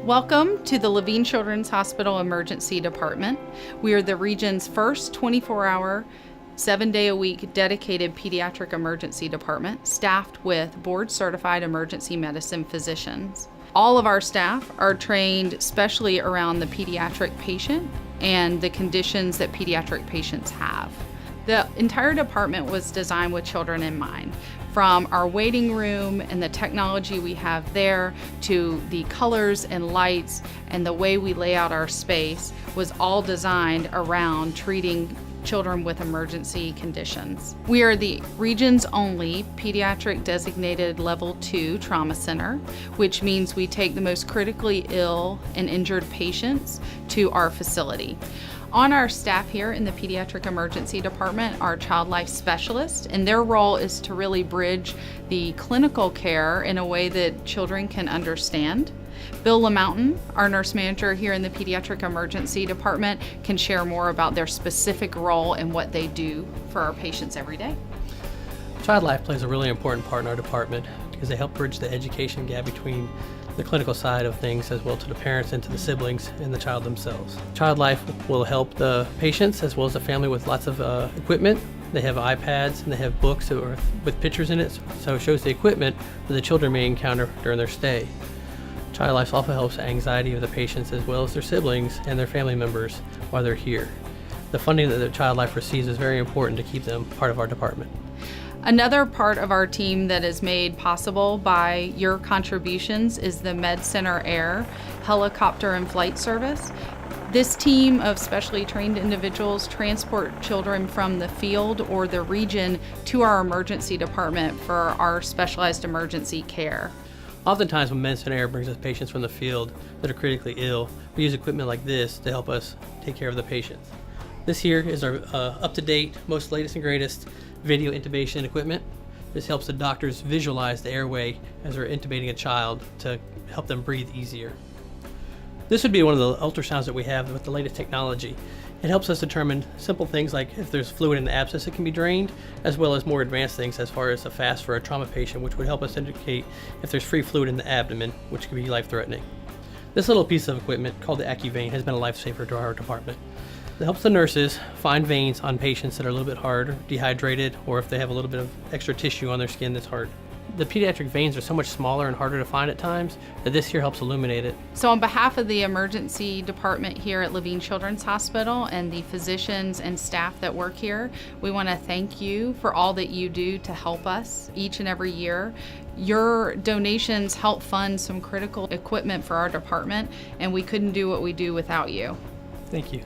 Welcome to the Levine Children's Hospital Emergency Department. We are the region's first 24-hour, 7-day-a-week dedicated pediatric emergency department staffed with board-certified emergency medicine physicians. All of our staff are trained specially around the pediatric patient and the conditions that pediatric patients have. The entire department was designed with children in mind. From our waiting room and the technology we have there to the colors and lights and the way we lay out our space was all designed around treating children with emergency conditions. We are the region's only pediatric designated level 2 trauma center, which means we take the most critically ill and injured patients to our facility. On our staff here in the Pediatric Emergency Department are child life specialists, and their role is to really bridge the clinical care in a way that children can understand. Bill LaMountain, our nurse manager here in the Pediatric Emergency Department, can share more about their specific role and what they do for our patients every day. Child life plays a really important part in our department because they help bridge the education gap between the clinical side of things as well to the parents and to the siblings and the child themselves. Child life will help the patients as well as the family with lots of equipment. They have iPads and they have books with pictures in it, so it shows the equipment that the children may encounter during their stay. Child life also helps the anxiety of the patients as well as their siblings and their family members while they're here. The funding that the Child Life receives is very important to keep them part of our department. Another part of our team that is made possible by your contributions is the MedCenter Air helicopter and flight service. This team of specially trained individuals transport children from the field or the region to our emergency department for our specialized emergency care. Oftentimes when MedCenter Air brings us patients from the field that are critically ill, we use equipment like this to help us take care of the patients. This here is our up-to-date, most latest and greatest video intubation equipment. This helps the doctors visualize the airway as they're intubating a child to help them breathe easier. This would be one of the ultrasounds that we have with the latest technology. It helps us determine simple things like if there's fluid in the abscess that can be drained, as well as more advanced things as far as a FAST for a trauma patient, which would help us indicate if there's free fluid in the abdomen, which could be life-threatening. This little piece of equipment called the AccuVein has been a lifesaver to our department. It helps the nurses find veins on patients that are a little bit hard, or dehydrated, or if they have a little bit of extra tissue on their skin that's hard. The pediatric veins are so much smaller and harder to find at times that this here helps illuminate it. So on behalf of the emergency department here at Levine Children's Hospital and the physicians and staff that work here, we want to thank you for all that you do to help us each and every year. Your donations help fund some critical equipment for our department, and we couldn't do what we do without you. Thank you.